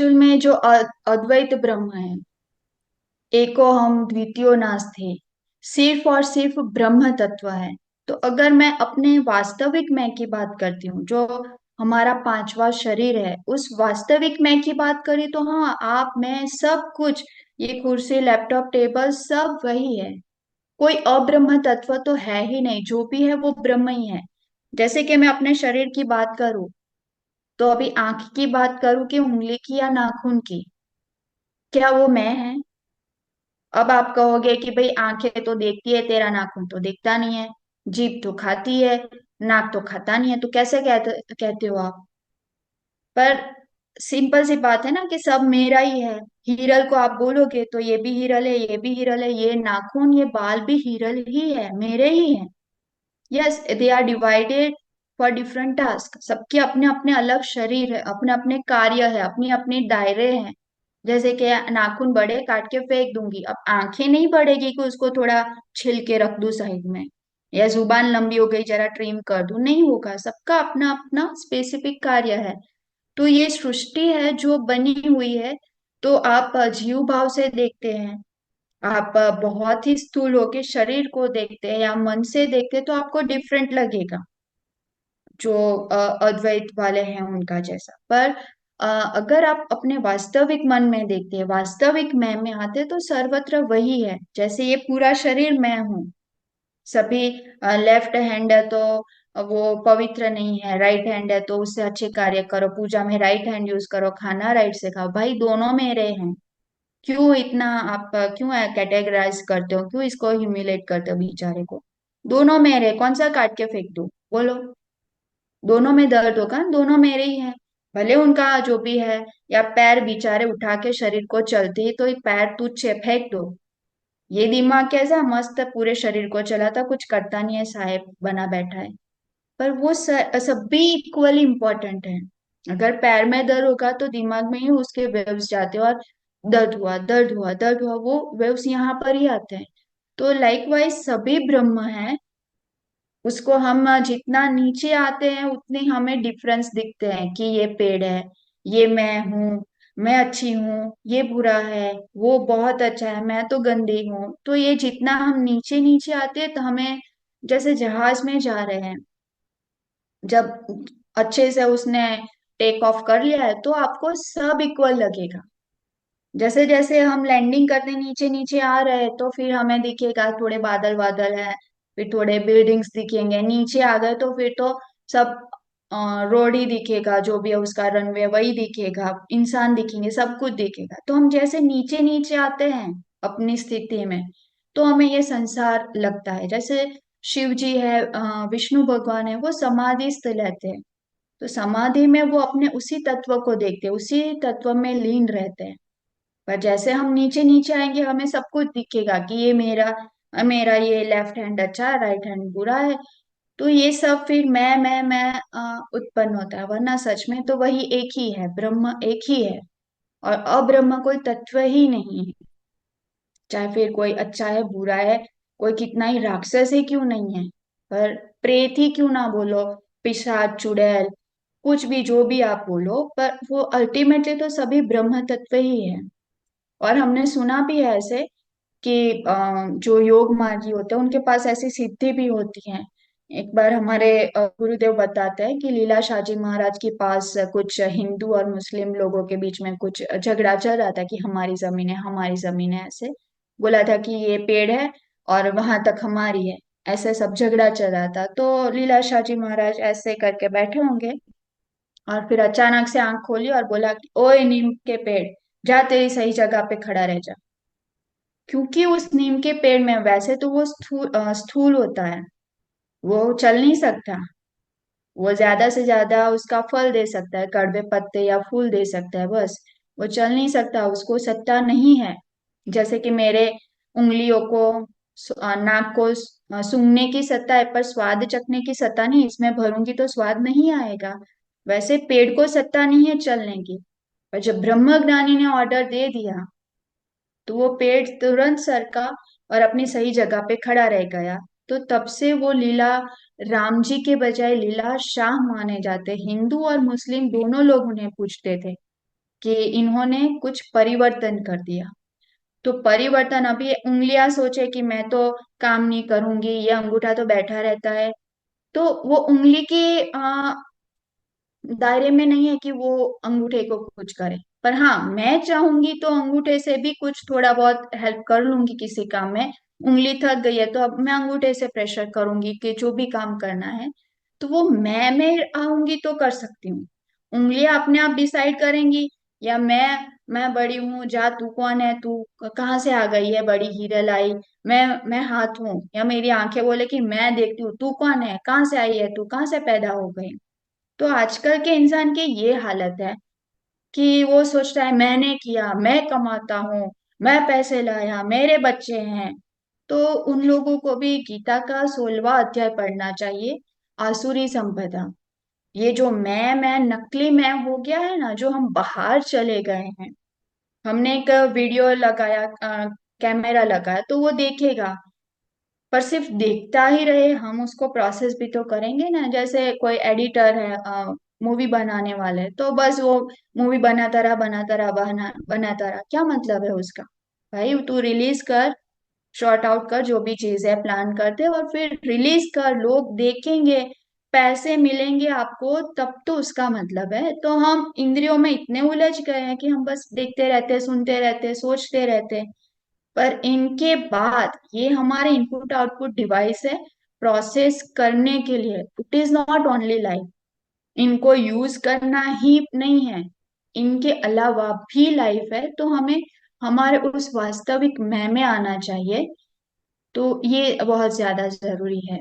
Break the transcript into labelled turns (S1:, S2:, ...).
S1: Actual में जो अद्वैत ब्रह्म है, एको हम द्वितीयो नास्ति, सिर्फ और सिर्फ ब्रह्म तत्व है। तो अगर मैं अपने वास्तविक मैं की बात करती हूँ, जो हमारा पांचवा शरीर है, उस वास्तविक मैं की बात करी तो हाँ, आप मैं सब कुछ, ये कुर्सी लैपटॉप टेबल सब वही है। कोई अब्रह्म तत्व तो है ही नहीं, जो भी है वो ब्रह्म ही है। जैसे कि मैं अपने शरीर की बात करूं, तो अभी आंख की बात करूं कि उंगली की या नाखून की, क्या वो मैं है? अब आप कहोगे कि भाई आंखें तो देखती है, तेरा नाखून तो देखता नहीं है, जीभ तो खाती है, नाक तो खाता नहीं है, तो कैसे कहते हो आप? पर सिंपल सी बात है ना कि सब मेरा ही है। हीरल को आप बोलोगे तो ये भी हीरल है, ये भी हीरल है, ये नाखून ये बाल भी हीरल ही है, मेरे ही है। Yes, they are divided for different task. सबके अपने अपने अलग शरीर है, अपने अपने कार्य है, अपनी अपनी दायरे हैं। जैसे कि नाखून बड़े काट के फेंक दूंगी, अब आंखें नहीं बढ़ेगी कि उसको थोड़ा छिल के रख दूं साइड में, या जुबान लंबी हो गई जरा ट्रिम कर दूं, नहीं होगा। सबका अपना अपना स्पेसिफिक कार्य है। तो ये सृष्टि है जो बनी हुई है। तो आप जीव भाव से देखते हैं, आप बहुत ही स्थूल होके शरीर को देखते हैं या मन से देखते हैं, तो आपको डिफरेंट लगेगा। जो अद्वैत वाले हैं उनका जैसा। पर अगर आप अपने वास्तविक मन में देखते हैं, वास्तविक मैं में आते हैं, तो सर्वत्र वही है। जैसे ये पूरा शरीर मैं हूँ, सभी लेफ्ट हैंड है तो वो पवित्र नहीं है, राइट हैंड है तो उससे अच्छे कार्य करो, पूजा में राइट हैंड यूज करो, खाना राइट से खाओ। भाई दोनों मेरे हैं। क्यों इतना आप क्यों कैटेगराइज करते हो, क्यों इसको ह्यूमिलेट करते हो बेचारे को? दोनों मेरे, कौन सा काट के फेंक दूं? बोलो। दोनों में दर्द होगा, दोनों मेरे ही है। भले उनका जो भी है, या पैर बेचारे उठा के शरीर को चलते ही तो ये पैर तुच्छ फेंक दो। ये दिमाग कैसा मस्त पूरे शरीर को चलाता, कुछ करता नहीं है, साहेब बना बैठा है। पर वो सब भी इक्वली इम्पोर्टेंट है। अगर पैर में दर्द होगा तो दिमाग में ही उसके वेव्स जाते हैं, और दर्द हुआ दर्द हुआ दर्द हुआ, वो वेव्स यहाँ पर ही आते हैं। तो लाइकवाइज सभी ब्रह्म है। उसको हम जितना नीचे आते हैं उतने हमें डिफरेंस दिखते हैं कि ये पेड़ है, ये मैं हूँ, मैं अच्छी हूँ, ये बुरा है, वो बहुत अच्छा है, मैं तो गंदी हूँ। तो ये जितना हम नीचे नीचे आते हैं तो हमें, जैसे जहाज में जा रहे हैं, जब अच्छे से उसने टेक ऑफ कर लिया है तो आपको सब इक्वल लगेगा। जैसे जैसे हम लैंडिंग करते नीचे नीचे आ रहे हैं तो फिर हमें दिखेगा थोड़े बादल बादल है, फिर थोड़े बिल्डिंग्स दिखेंगे। नीचे आ गए तो फिर तो सब रोड ही दिखेगा, जो भी है उसका रनवे वही दिखेगा, इंसान दिखेंगे, सब कुछ दिखेगा। तो हम जैसे नीचे नीचे आते हैं अपनी स्थिति में, तो हमें ये संसार लगता है। जैसे शिव जी है, विष्णु भगवान है, वो समाधिस्थ रहते हैं। तो समाधि में वो अपने उसी तत्व को देखते हैं, उसी तत्व में लीन रहते हैं। पर जैसे हम नीचे नीचे आएंगे हमें सब कुछ दिखेगा कि ये मेरा, मेरा ये लेफ्ट हैंड अच्छा है, राइट हैंड बुरा है। तो ये सब फिर मैं उत्पन्न होता है। वरना सच में तो वही एक ही है, ब्रह्म एक ही है। और अब्रह्म कोई तत्व ही नहीं है। चाहे फिर कोई अच्छा है बुरा है, कोई कितना ही राक्षस ही क्यों नहीं है, पर प्रेत ही क्यों ना बोलो, पिशाच चुड़ैल, कुछ भी जो भी आप बोलो, पर वो अल्टीमेटली तो सभी ब्रह्म तत्व ही है। और हमने सुना भी है ऐसे कि जो योग मार्गी होते हैं उनके पास ऐसी सिद्धि भी होती है। एक बार हमारे गुरुदेव बताते हैं कि लीला शाहजी महाराज के पास कुछ हिंदू और मुस्लिम लोगों के बीच में कुछ झगड़ा चल रहा था कि हमारी जमीन है, हमारी जमीन है, ऐसे बोला था कि ये पेड़ है और वहां तक हमारी है। ऐसे सब झगड़ा चल रहा था, तो लीला शाहजी महाराज ऐसे करके बैठे होंगे, और फिर अचानक से आंख खोली और बोला कि ओए नीम के पेड़, जा तेरी सही जगह पे खड़ा रह जा। क्योंकि उस नीम के पेड़ में वैसे तो वो स्थूल होता है, वो चल नहीं सकता। वो ज्यादा से ज्यादा उसका फल दे सकता है, कड़वे पत्ते या फूल दे सकता है, बस। वो चल नहीं सकता, उसको सत्ता नहीं है। जैसे कि मेरे उंगलियों को, नाक को सूंघने की सत्ता है, पर स्वाद चखने की सत्ता नहीं। इसमें भरूंगी तो स्वाद नहीं आएगा। वैसे पेड़ को सत्ता नहीं है चलने की। पर जब ब्रह्मज्ञानी ने ऑर्डर दे दिया, तो वो पेड़ तुरंत सरका और अपनी सही जगह पे खड़ा रह गया। तो तब से वो लीला राम जी के बजाय लीला शाह माने जाते। हिंदू और मुस्लिम दोनों लोग उन्हें पूछते थे। कि इन्होंने कुछ परिवर्तन कर दिया। तो परिवर्तन, अभी उंगलियां सोचे कि मैं तो काम नहीं करूंगी, ये अंगूठा तो बैठा रहता है, तो वो उंगली के दायरे में नहीं है कि वो अंगूठे को कुछ करे। पर हाँ, मैं चाहूंगी तो अंगूठे से भी कुछ थोड़ा बहुत हेल्प कर लूंगी किसी काम में। उंगली थक गई है तो अब मैं अंगूठे से प्रेशर करूंगी कि जो भी काम करना है, तो वो मैं आऊंगी तो कर सकती हूँ। उंगलियां अपने आप डिसाइड करेंगी, या मैं बड़ी हूँ, जा तू कौन है, तू कहाँ से आ गई है बड़ी हीरल आई, मैं हाथ हूँ, या मेरी आंखें बोले कि मैं देखती हूँ, तू कौन है, कहाँ से आई है, तू कहाँ से पैदा हो गई। तो आजकल के इंसान की ये हालत है कि वो सोचता है मैंने किया, मैं कमाता हूँ, मैं पैसे लाया, मेरे बच्चे हैं। तो उन लोगों को भी गीता का 16वां अध्याय पढ़ना चाहिए, आसुरी संपदा। ये जो मैं नकली मैं हो गया है ना, जो हम बाहर चले गए हैं, हमने एक वीडियो लगाया, कैमरा लगाया, तो वो देखेगा, पर सिर्फ देखता ही रहे, हम उसको प्रोसेस भी तो करेंगे ना। जैसे कोई एडिटर है, मूवी बनाने वाले, तो बस वो मूवी बनाता रहा, क्या मतलब है उसका। भाई तू रिलीज कर, शॉर्ट आउट कर, जो भी चीज है प्लान करते और फिर रिलीज कर, लोग देखेंगे, पैसे मिलेंगे आपको, तब तो उसका मतलब है। तो हम इंद्रियों में इतने उलझ गए हैं कि हम बस देखते रहते, सुनते रहते, सोचते रहते। पर इनके बाद ये हमारे इनपुट आउटपुट डिवाइस है, प्रोसेस करने के लिए। It is not only life, इनको यूज करना ही नहीं है, इनके अलावा भी लाइफ है। तो हमें हमारे उस वास्तविक मैं में आना चाहिए। तो ये बहुत ज्यादा जरूरी है।